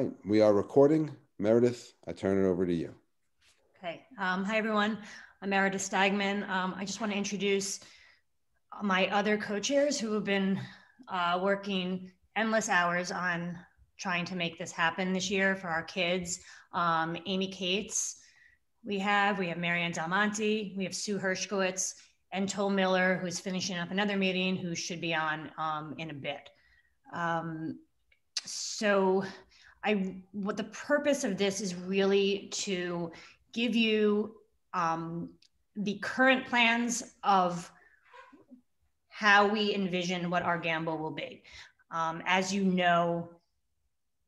right, we are recording. Meredith, I turn it over to you. Okay. Hi, everyone. I'm Meredith Steigman. I just want to introduce my other co-chairs who have been working endless hours on trying to make this happen this year for our kids. Amy Cates, we have Marianne Del Monte, we have Sue Hershkowitz, and Toll Miller, who's finishing up another meeting, who should be on in a bit. What the purpose of this is really to give you the current plans of how we envision what our Gambol will be. As you know,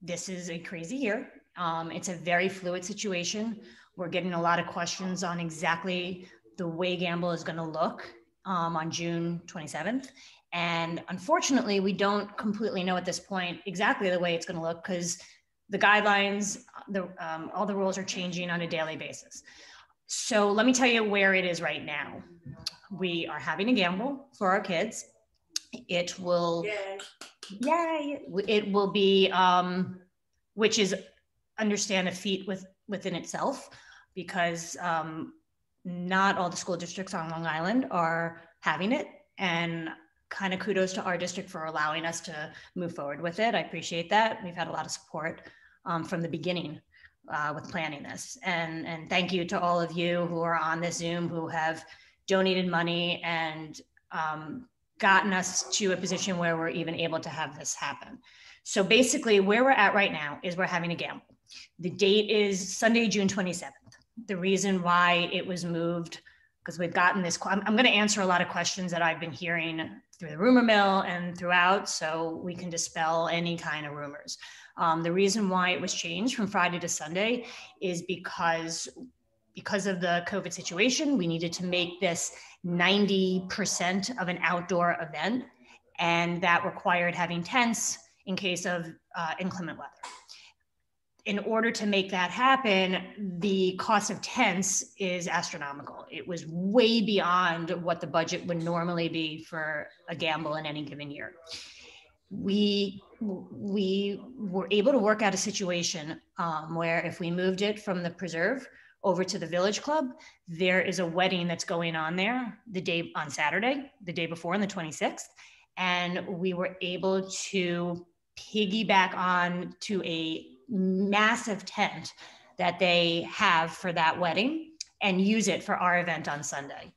this is a crazy year. It's a very fluid situation. We're getting a lot of questions on exactly the way Gambol is going to look on June 27th. And unfortunately, we don't completely know at this point exactly the way it's going to look because the guidelines, all the rules are changing on a daily basis. So let me tell you where it is right now. We are having a Gambol for our kids. It will, yay! It will be, which is, understand, a feat within itself, because not all the school districts on Long Island are having it, and kind of kudos to our district for allowing us to move forward with it. I appreciate that. We've had a lot of support from the beginning with planning this. And thank you to all of you who are on this Zoom who have donated money and gotten us to a position where we're even able to have this happen. So basically where we're at right now is we're having a Gambol. The date is Sunday, June 27th. The reason why it was moved, because we've gotten this, I'm going to answer a lot of questions that I've been hearing through the rumor mill and throughout, so we can dispel any kind of rumors. The reason why it was changed from Friday to Sunday is because of the COVID situation, we needed to make this 90% of an outdoor event, and that required having tents in case of inclement weather. In order to make that happen, the cost of tents is astronomical. It was way beyond what the budget would normally be for a Gambol in any given year. We were able to work out a situation where if we moved it from the preserve over to the Village Club, there is a wedding that's going on there on Saturday, the day before, on the 26th. And we were able to piggyback on to a massive tent that they have for that wedding and use it for our event on Sunday.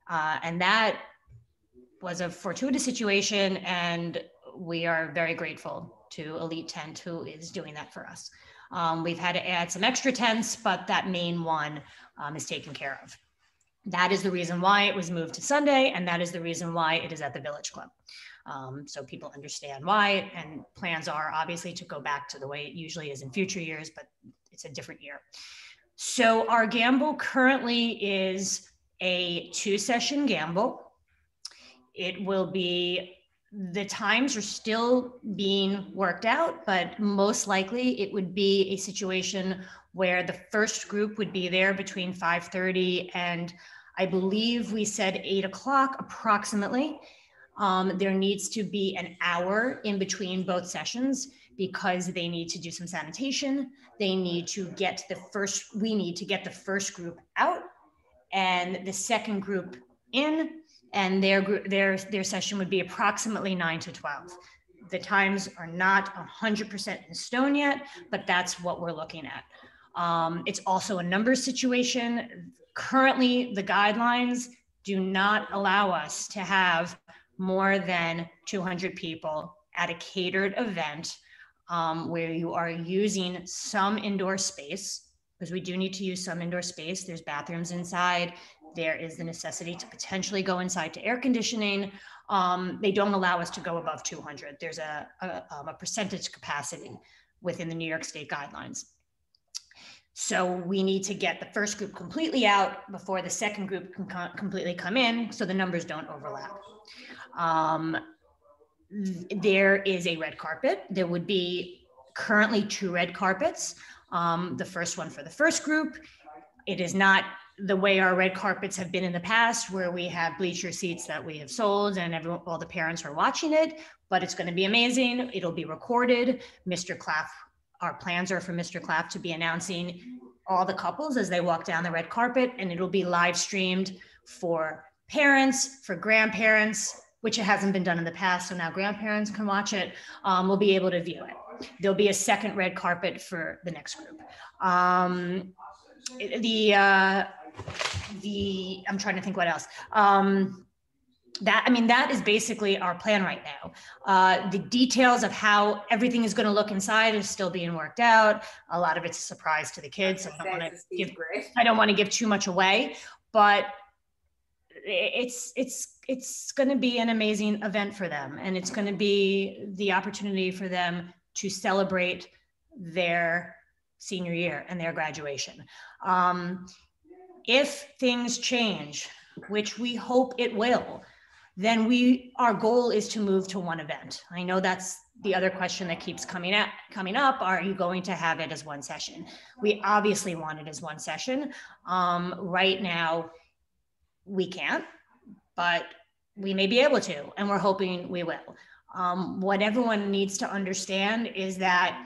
And that was a fortuitous situation, and we are very grateful to Elite Tent, who is doing that for us. We've had to add some extra tents, but that main one is taken care of. That is the reason why it was moved to Sunday, and that is the reason why it is at the Village Club. So people understand why, and plans are obviously to go back to the way it usually is in future years, but it's a different year. So our Gambol currently is a 2-session Gambol. It will be, the times are still being worked out, but most likely it would be a situation where the first group would be there between 5:30 and I believe we said 8 o'clock approximately. There needs to be an hour in between both sessions because they need to do some sanitation. They need to get we need to get the first group out and the second group in, and their session would be approximately 9 to 12. The times are not 100% in stone yet, but that's what we're looking at. It's also a numbers situation. Currently, the guidelines do not allow us to have more than 200 people at a catered event where you are using some indoor space, because we do need to use some indoor space. There's bathrooms inside. There is the necessity to potentially go inside to air conditioning. They don't allow us to go above 200. There's a percentage capacity within the New York State guidelines. So we need to get the first group completely out before the second group can completely come in, so the numbers don't overlap. There is a red carpet. There would be currently 2 red carpets. The first one for the first group. It is not the way our red carpets have been in the past, where we have bleacher seats that we have sold and all the parents are watching it, but it's going to be amazing. It'll be recorded. Mr. Claff our plans are for Mr. Clapp to be announcing all the couples as they walk down the red carpet, and it'll be live streamed for parents, for grandparents, which it hasn't been done in the past. So now grandparents can watch it. Will be able to view it. There'll be a second red carpet for the next group. I'm trying to think what else. That is basically our plan right now. The details of how everything is going to look inside is still being worked out. A lot of it's a surprise to the kids. So I don't want to give too much away, but it's going to be an amazing event for them, and it's going to be the opportunity for them to celebrate their senior year and their graduation. If things change, which we hope it will, then our goal is to move to one event. I know that's the other question that keeps coming up. Are you going to have it as one session? We obviously want it as one session. Right now, we can't, but we may be able to, and we're hoping we will. What everyone needs to understand is that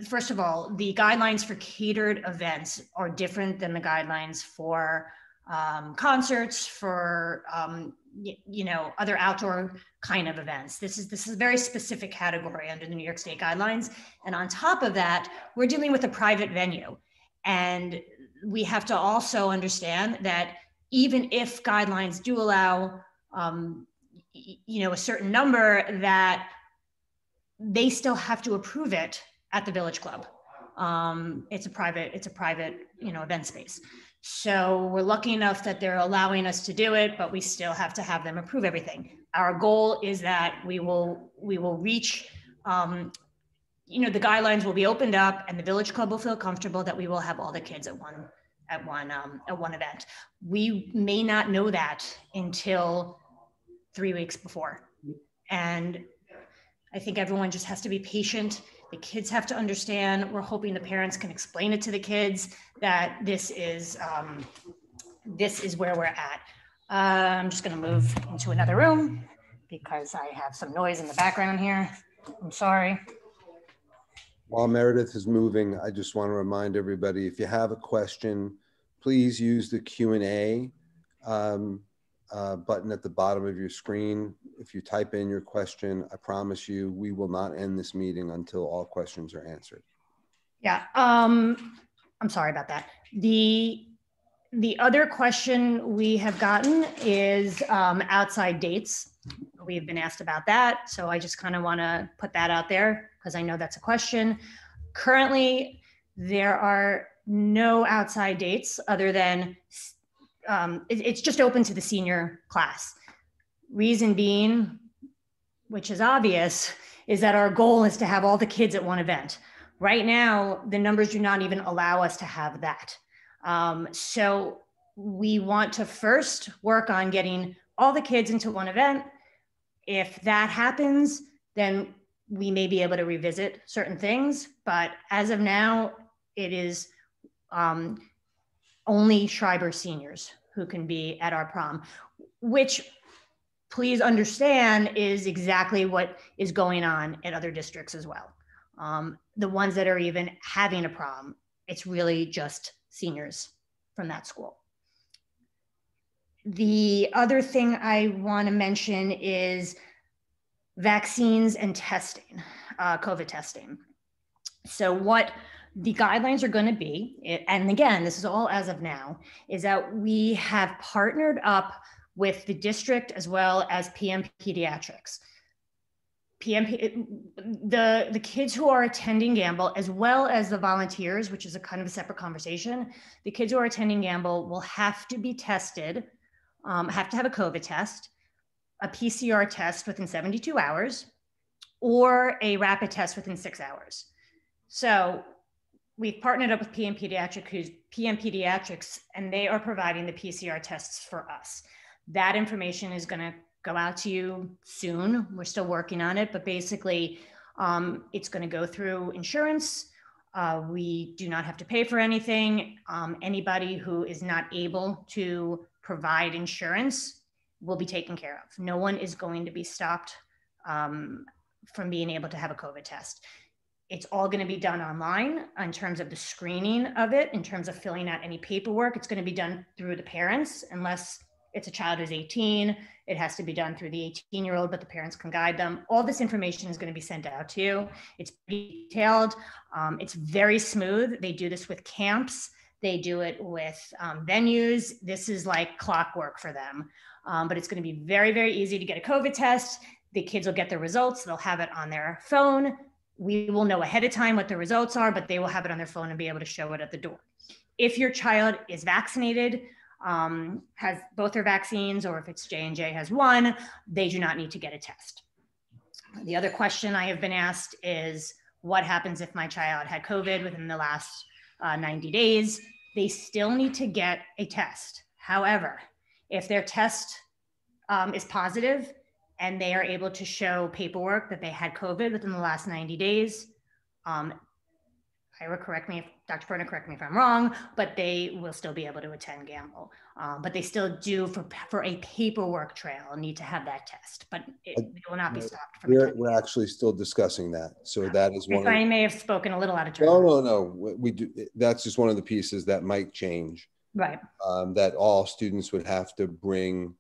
first of all, the guidelines for catered events are different than the guidelines for concerts, for other outdoor kind of events. This is a very specific category under the New York State guidelines. And on top of that, we're dealing with a private venue. And we have to also understand that even if guidelines do allow a certain number, that they still have to approve it at the Village Club. It's a private event space. So we're lucky enough that they're allowing us to do it, but we still have to have them approve everything. Our goal is that we will reach, the guidelines will be opened up, and the Village Club will feel comfortable that we will have all the kids at one event. We may not know that until 3 weeks before. And I think everyone just has to be patient. The kids have to understand. We're hoping the parents can explain it to the kids that this is where we're at. I'm just going to move into another room because I have some noise in the background here. I'm sorry. While Meredith is moving, I just want to remind everybody, if you have a question, please use the Q&A button at the bottom of your screen. If you type in your question, I promise you, we will not end this meeting until all questions are answered. Yeah, I'm sorry about that. The other question we have gotten is outside dates. We've been asked about that. So I just kind of want to put that out there because I know that's a question. Currently, there are no outside dates other than it's just open to the senior class. Reason being, which is obvious, is that our goal is to have all the kids at one event. Right now, the numbers do not even allow us to have that. So we want to first work on getting all the kids into one event. If that happens, then we may be able to revisit certain things. But as of now, it is only Schreiber seniors who can be at our prom, which, please understand, is exactly what is going on at other districts as well. The ones that are even having a prom, it's really just seniors from that school. The other thing I want to mention is vaccines and testing, COVID testing. So what the guidelines are going to be, and again, this is all as of now, is that we have partnered up with the district as well as PM Pediatrics. The kids who are attending Gambol, as well as the volunteers, which is a kind of a separate conversation, the kids who are attending Gambol will have to be tested, have to have a COVID test, a PCR test within 72 hours, or a rapid test within 6 hours. So we've partnered up with PM Pediatrics, and they are providing the PCR tests for us. That information is going to go out to you soon. We're still working on it, but basically it's going to go through insurance. We do not have to pay for anything. Anybody who is not able to provide insurance will be taken care of. No one is going to be stopped from being able to have a COVID test. It's all going to be done online in terms of the screening of it, in terms of filling out any paperwork. It's going to be done through the parents, unless it's a child who's 18. It has to be done through the 18-year-old, but the parents can guide them. All this information is going to be sent out to you. It's detailed. It's very smooth. They do this with camps. They do it with venues. This is like clockwork for them. But it's going to be very, very easy to get a COVID test. The kids will get the results. They'll have it on their phone. We will know ahead of time what the results are, but they will have it on their phone and be able to show it at the door. If your child is vaccinated, has both their vaccines, or if it's J&J has one, they do not need to get a test. The other question I have been asked is, what happens if my child had COVID within the last 90 days? They still need to get a test. However, if their test is positive and they are able to show paperwork that they had COVID within the last 90 days, Ira, correct me if Dr. Perna, correct me if I'm wrong, but they will still be able to attend Gambol. But they still do, for a paperwork trail, need to have that test, but they will not be stopped from attending. We're actually still discussing that. So that is one. I may have spoken a little out of turn. No. We do. That's just one of the pieces that might change. Right. That all students would have to bring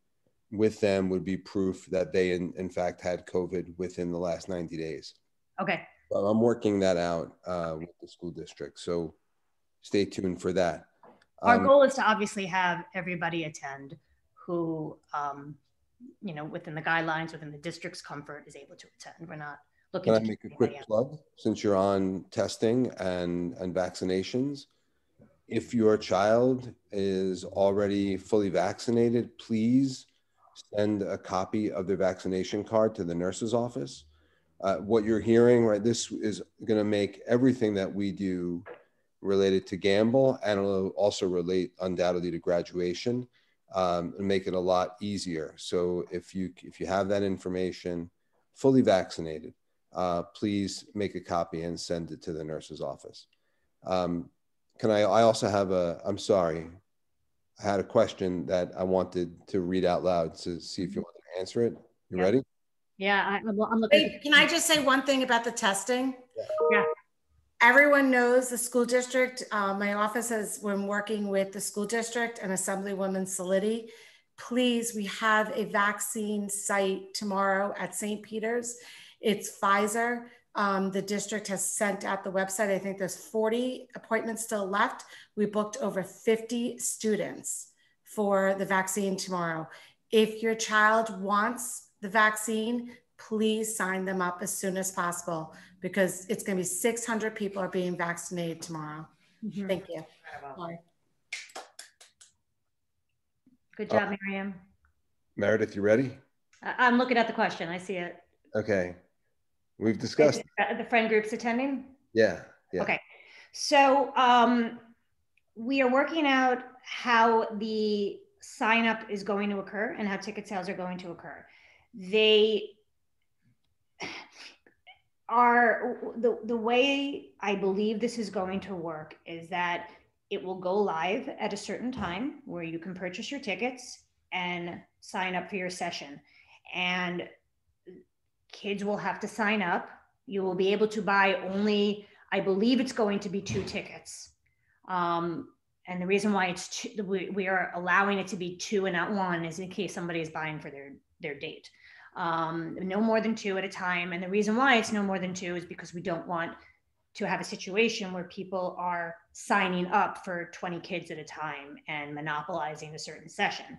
with them would be proof that they in fact had COVID within the last 90 days. Okay. I'm working that out with the school district. So stay tuned for that. Our goal is to obviously have everybody attend who, within the guidelines, within the district's comfort, is able to attend. We're not looking. Can I make a quick plug since you're on testing and vaccinations? If your child is already fully vaccinated, please send a copy of their vaccination card to the nurse's office. What you're hearing, right, this is going to make everything that we do related to Gambol, and it'll also relate undoubtedly to graduation, and make it a lot easier. So if you have that information, fully vaccinated, please make a copy and send it to the nurse's office. I also have I'm sorry, I had a question that I wanted to read out loud to see if you want to answer it. You ready? Yeah, I'm looking. Wait, can I just say one thing about the testing? Yeah. Everyone knows the school district. My office has been working with the school district and Assemblywoman Saliti. Please, we have a vaccine site tomorrow at St. Peter's. It's Pfizer. The district has sent out the website. I think there's 40 appointments still left. We booked over 50 students for the vaccine tomorrow. If your child wants the vaccine, please sign them up as soon as possible, because it's going to be 600 people are being vaccinated tomorrow. Mm-hmm. Thank you. Bye. Good job, Miriam. Meredith, you ready? I'm looking at the question. I see it. Okay. We've discussed the friend groups attending. Yeah. Okay. So we are working out how the sign up is going to occur and how ticket sales are going to occur. They are the way I believe this is going to work is that it will go live at a certain time where you can purchase your tickets and sign up for your session. And kids will have to sign up. You will be able to buy only, I believe it's going to be 2 tickets. And the reason why it's we are allowing it to be 2 and not 1 is in case somebody is buying for their date. No more than 2 at a time. And the reason why it's no more than 2 is because we don't want to have a situation where people are signing up for 20 kids at a time and monopolizing a certain session.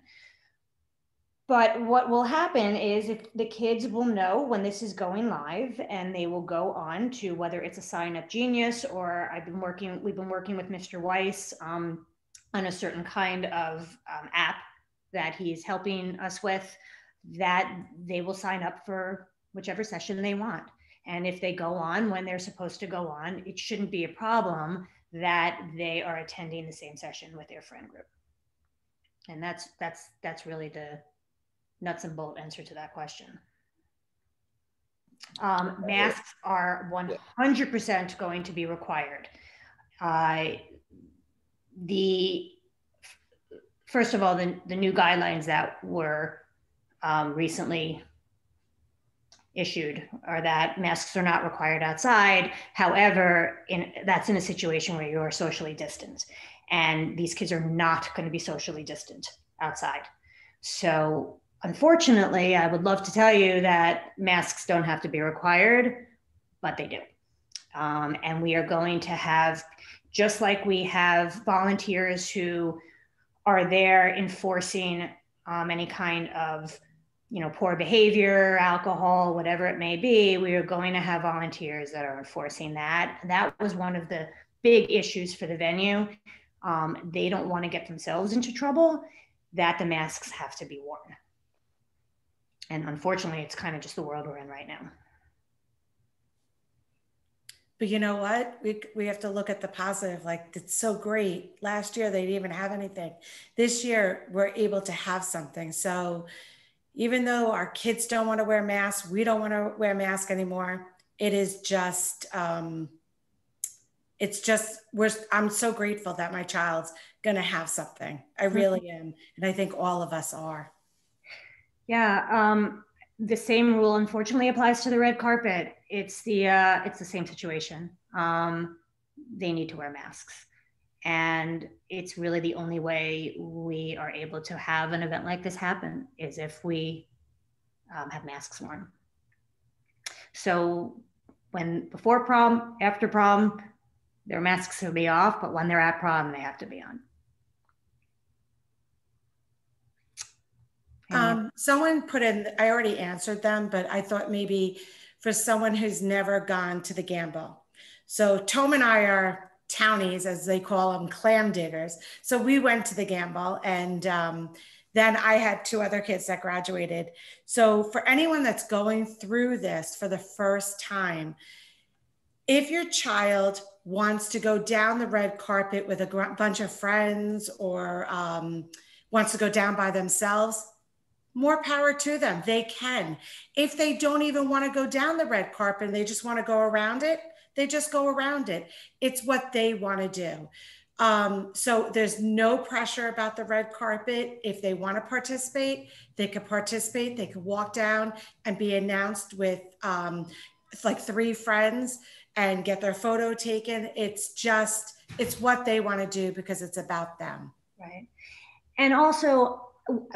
But what will happen is if the kids will know when this is going live, and they will go on to, whether it's a Sign Up Genius, or we've been working with Mr. Weiss on a certain kind of app that he's helping us with, that they will sign up for whichever session they want. And if they go on when they're supposed to go on, it shouldn't be a problem that they are attending the same session with their friend group. And that's really the nuts and bolt answer to that question. Masks are 100% going to be required. First of all, the new guidelines that were recently issued, or that masks are not required outside. However, that's in a situation where you're socially distant, and these kids are not going to be socially distant outside. So unfortunately, I would love to tell you that masks don't have to be required, but they do. And we are going to have, just like we have volunteers who are there enforcing any kind of poor behavior, alcohol, whatever it may be, we are going to have volunteers that are enforcing that. That was one of the big issues for the venue. They don't want to get themselves into trouble, that the masks have to be worn. And unfortunately, it's kind of just the world we're in right now. But you know what? We have to look at the positive. Like, it's so great. Last year, they didn't even have anything. This year, we're able to have something. So even though our kids don't want to wear masks, we don't want to wear masks anymore. It is just, I'm so grateful that my child's going to have something. I really am. And I think all of us are. Yeah. The same rule, unfortunately, applies to the red carpet. It's the same situation. They need to wear masks. And it's really the only way we are able to have an event like this happen, is if we have masks worn. So before prom, after prom, their masks will be off, but when they're at prom, they have to be on. Someone put in, I already answered them, but I thought maybe for someone who's never gone to the Gambol. So Tom and I are townies, as they call them, clam diggers. So we went to the Gambol, and then I had 2 other kids that graduated. So for anyone that's going through this for the first time, if your child wants to go down the red carpet with a bunch of friends, or wants to go down by themselves, more power to them. They can. If they don't even want to go down the red carpet and they just want to go around it, they just go around it. It's what they want to do. So there's no pressure about the red carpet. If they want to participate, they could participate. They could walk down and be announced with like 3 friends and get their photo taken. It's what they want to do because it's about them. Right. And also,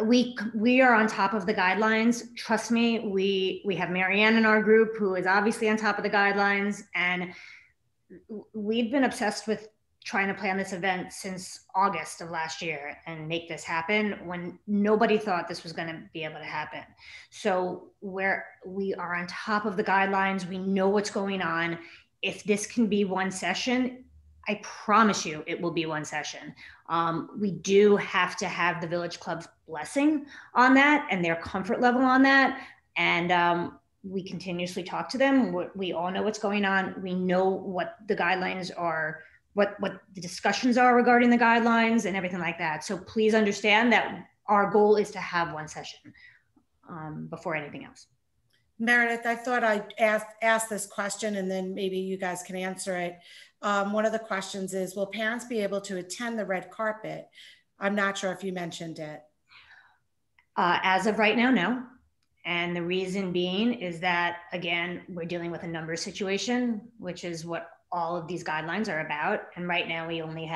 we are on top of the guidelines. Trust me, we have Marianne in our group, who is obviously on top of the guidelines, and we've been obsessed with trying to plan this event since August of last year and make this happen when nobody thought this was going to be able to happen. So we are on top of the guidelines. We know what's going on. If this can be one session, I promise you it will be one session. We do have to have the Village Club's blessing on that and their comfort level on that. And we continuously talk to them. We all know what's going on. We know what the guidelines are, what the discussions are regarding the guidelines and everything like that. So please understand that our goal is to have one session before anything else. Meredith, I thought I'd ask this question and then maybe you guys can answer it. One of the questions is, will parents be able to attend the red carpet? I'm not sure if you mentioned it. As of right now, no. And the reason being is that, again, we're dealing with a numbers situation, which is what all of these guidelines are about. And right now we're only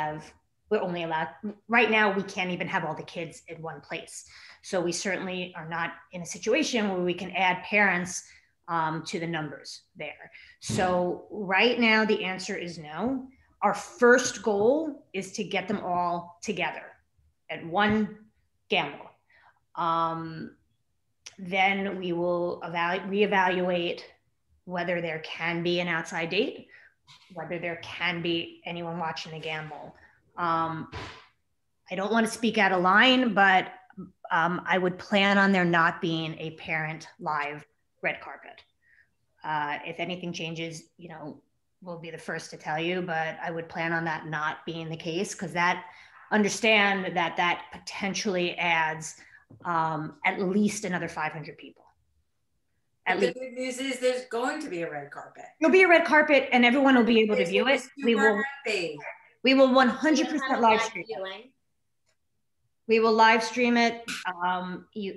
allowed, right now we can't even have all the kids in one place. So we certainly are not in a situation where we can add parents to the numbers there. So right now the answer is no. Our first goal is to get them all together at one Gambol. Then we will reevaluate whether there can be an outside date, whether there can be anyone watching the Gambol. I don't want to speak out of line, but I would plan on there not being a parent live red carpet. If anything changes, we'll be the first to tell you, but I would plan on that not being the case, because understand that potentially adds at least another 500 people. The good news is there's going to be a red carpet. There'll be a red carpet and everyone will be able to view it. We will 100% live stream it. We will live stream it.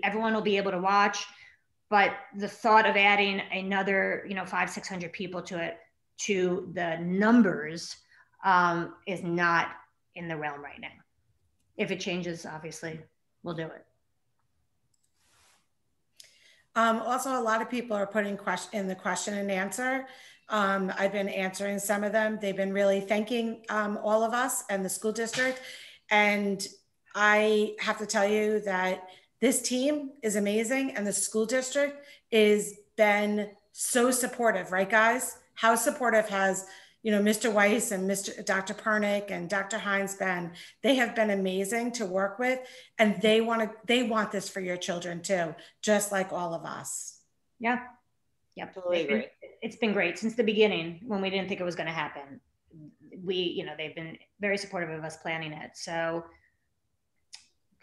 Everyone will be able to watch. but the thought of adding another, 500-600 people to it, to the numbers, is not in the realm right now. If it changes, obviously, we'll do it. Also, a lot of people are putting in the question and answer. I've been answering some of them. They've been really thanking all of us and the school district. And I have to tell you that this team is amazing, and the school district has been so supportive, right, guys? How supportive has Mr. Weiss and Dr. Pernick and Dr. Hines been? They have been amazing to work with, and they want this for your children too, just like all of us. Yeah. Yep. Totally agree. It's been great since the beginning when we didn't think it was going to happen. They've been very supportive of us planning it. So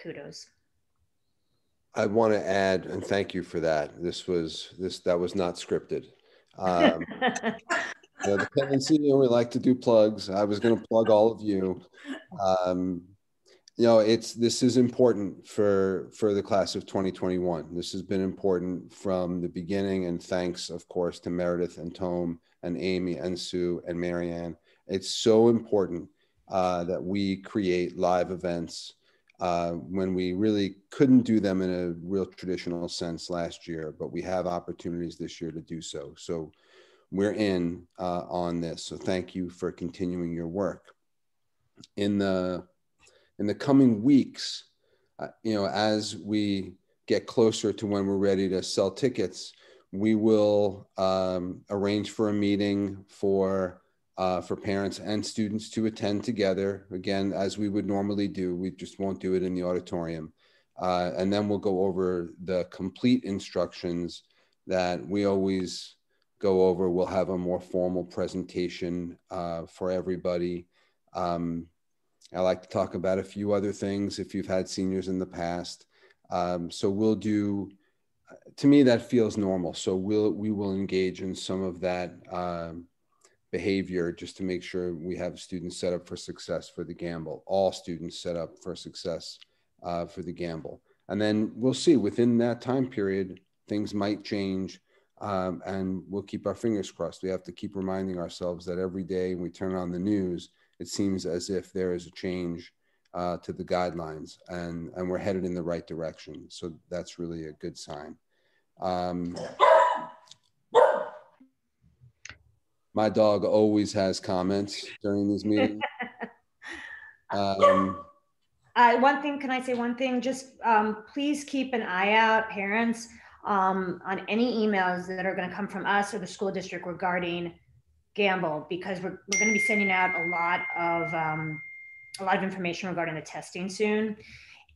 kudos. I want to add, and thank you for that. That was not scripted. The tendency, we like to do plugs. I was going to plug all of you. This is important for the class of 2021. This has been important from the beginning, and thanks, of course, to Meredith and Tome and Amy and Sue and Marianne. It's so important that we create live events when we really couldn't do them in a real traditional sense last year, but we have opportunities this year to do so. So we're in on this. So thank you for continuing your work. In the coming weeks, as we get closer to when we're ready to sell tickets, we will arrange for a meeting for parents and students to attend together, again, as we would normally do. We just won't do it in the auditorium. And then we'll go over the complete instructions that we always go over. We'll have a more formal presentation for everybody. I like to talk about a few other things if you've had seniors in the past. So we'll do, to me, that feels normal. So we will engage in some of that behavior just to make sure we have students set up for success for the Gambol, all students set up for success for the Gambol. And then we'll see within that time period, things might change, and we'll keep our fingers crossed. We have to keep reminding ourselves that every day when we turn on the news, it seems as if there is a change to the guidelines, and we're headed in the right direction. So that's really a good sign. My dog always has comments during these meetings. One thing, can I say one thing? Just please keep an eye out, parents, on any emails that are going to come from us or the school district regarding Gambol, because we're going to be sending out a lot of information regarding the testing soon,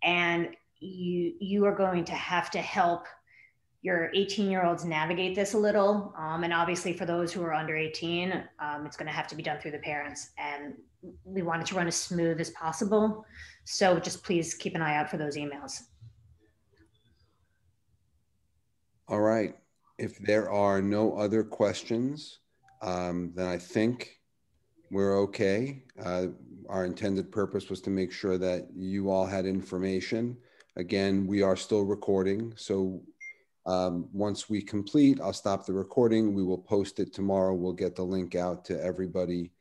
and you are going to have to help your 18-year-olds navigate this a little, and obviously for those who are under 18, it's going to have to be done through the parents, and we want it to run as smooth as possible. So just please keep an eye out for those emails. All right. If there are no other questions, then I think we're okay. Our intended purpose was to make sure that you all had information. Again, we are still recording. So once we complete, I'll stop the recording. We will post it tomorrow. We'll get the link out to everybody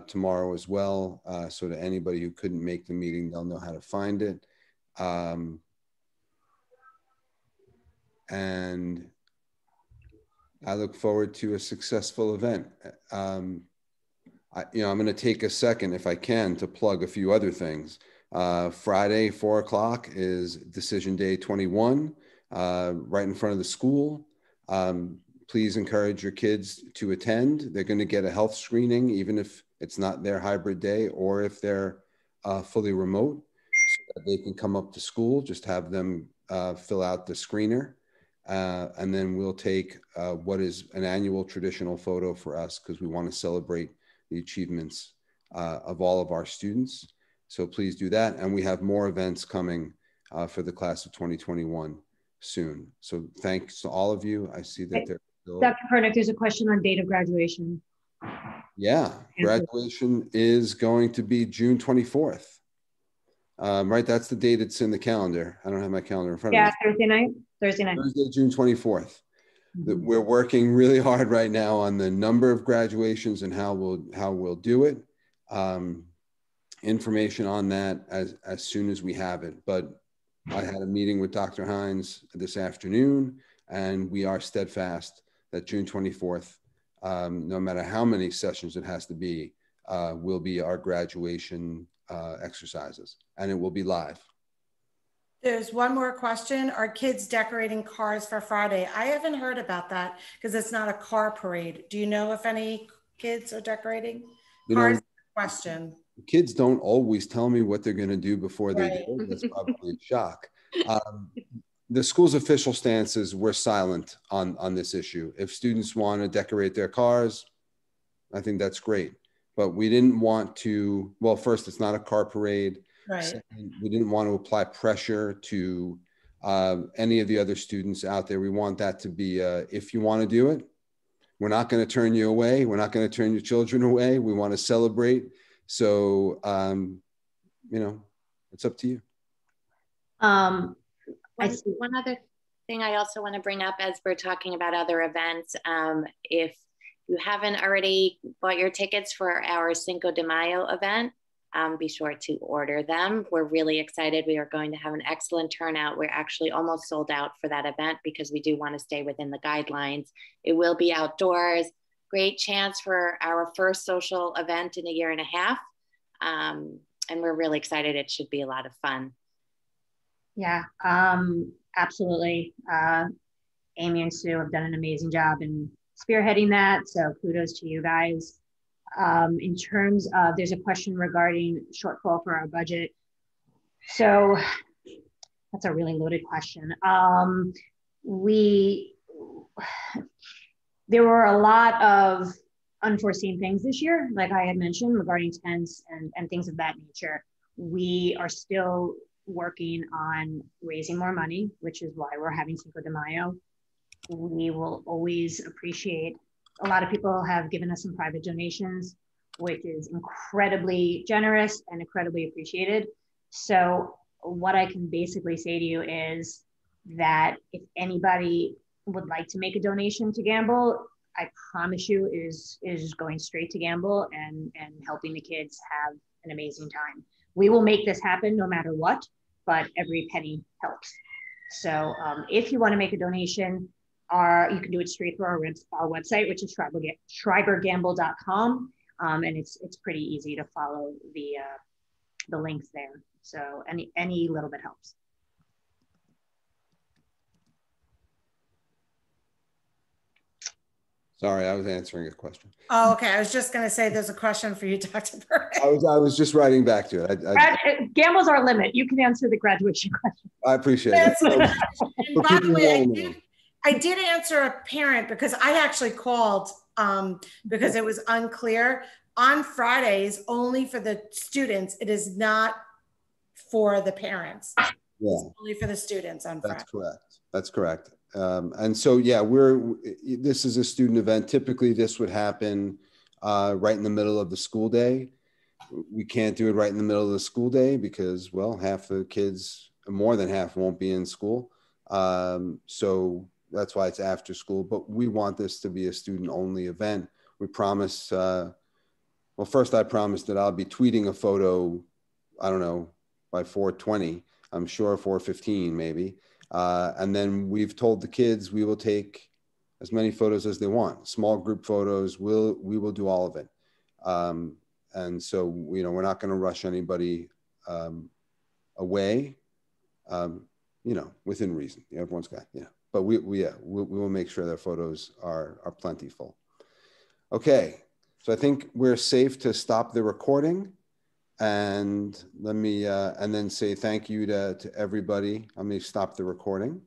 tomorrow as well. So to anybody who couldn't make the meeting, they'll know how to find it. And I look forward to a successful event. I'm going to take a second, if I can, to plug a few other things. Friday, 4 o'clock is Decision Day 21, right in front of the school. Please encourage your kids to attend. They're going to get a health screening, even if it's not their hybrid day or if they're fully remote, so that they can come up to school. Just have them fill out the screener. And then we'll take what is an annual traditional photo for us, because we want to celebrate the achievements of all of our students. So please do that. And we have more events coming for the class of 2021 soon. So thanks to all of you. I see that there's still... Dr. Pernick, there's a question on date of graduation. Yeah, graduation is going to be June 24th. Right, that's the date it's in the calendar. I don't have my calendar in front of me. Yeah, Thursday night. Thursday night. Thursday, June 24th. We're working really hard right now on the number of graduations and how we'll do it. Information on that as soon as we have it. But I had a meeting with Dr. Hines this afternoon, and we are steadfast that June 24th, no matter how many sessions it has to be, will be our graduation exercises, and it will be live. There's one more question. Are kids decorating cars for Friday? I haven't heard about that because it's not a car parade. Do you know if any kids are decorating cars? Question. Kids don't always tell me what they're going to do before they do it. That's probably a shock. The school's official stance is we're silent on this issue. If students want to decorate their cars, I think that's great. But we didn't want to, well, first, it's not a car parade. Right. Second, we didn't want to apply pressure to any of the other students out there. We want that to be, if you want to do it, we're not going to turn you away. We're not going to turn your children away. We want to celebrate. So, you know, it's up to you. One other thing I also want to bring up as we're talking about other events, if you haven't already bought your tickets for our Cinco de Mayo event, be sure to order them. We're really excited. We are going to have an excellent turnout. We're actually almost sold out for that event because we do want to stay within the guidelines. It will be outdoors. Great chance for our first social event in a year and a half. And we're really excited. It should be a lot of fun. Yeah, absolutely. Amy and Sue have done an amazing job in spearheading that. So kudos to you guys. In terms of, there's a question regarding shortfall for our budget. So that's a really loaded question. There were a lot of unforeseen things this year, like I had mentioned, regarding tents and things of that nature. We are still working on raising more money, which is why we're having Cinco de Mayo. We will always appreciate, a lot of people have given us some private donations, which is incredibly generous and incredibly appreciated. So what I can basically say to you is that if anybody would like to make a donation to Gambol, I promise you is going straight to Gambol and helping the kids have an amazing time. We will make this happen no matter what, but every penny helps. So if you want to make a donation, you can do it straight through our website, which is schreibergambol.com. And it's pretty easy to follow the links there. So any little bit helps. Sorry, I was answering a question. Oh, okay. I was just going to say there's a question for you, Dr. Burke. I was just writing back to it. Gambol's our limit. You can answer the graduation question. I appreciate it. And by the way, I did answer a parent because I actually called because it was unclear. On Fridays, only for the students. It is not for the parents. Yeah. It's only for the students on Friday. That's correct. That's correct. And so, yeah, this is a student event. Typically, this would happen right in the middle of the school day. We can't do it right in the middle of the school day because, well, half the kids, more than half, won't be in school. So that's why it's after school. But we want this to be a student-only event. We promise. Well, first, I promised that I'll be tweeting a photo, I don't know, by 4:20. I'm sure 4:15 maybe. And then we've told the kids we will take as many photos as they want. Small group photos, we will do all of it. And so, we're not going to rush anybody away, within reason. Everyone's got, but we will make sure their photos are plentiful. Okay. So I think we're safe to stop the recording, and let me and then say thank you to everybody. Let me stop the recording.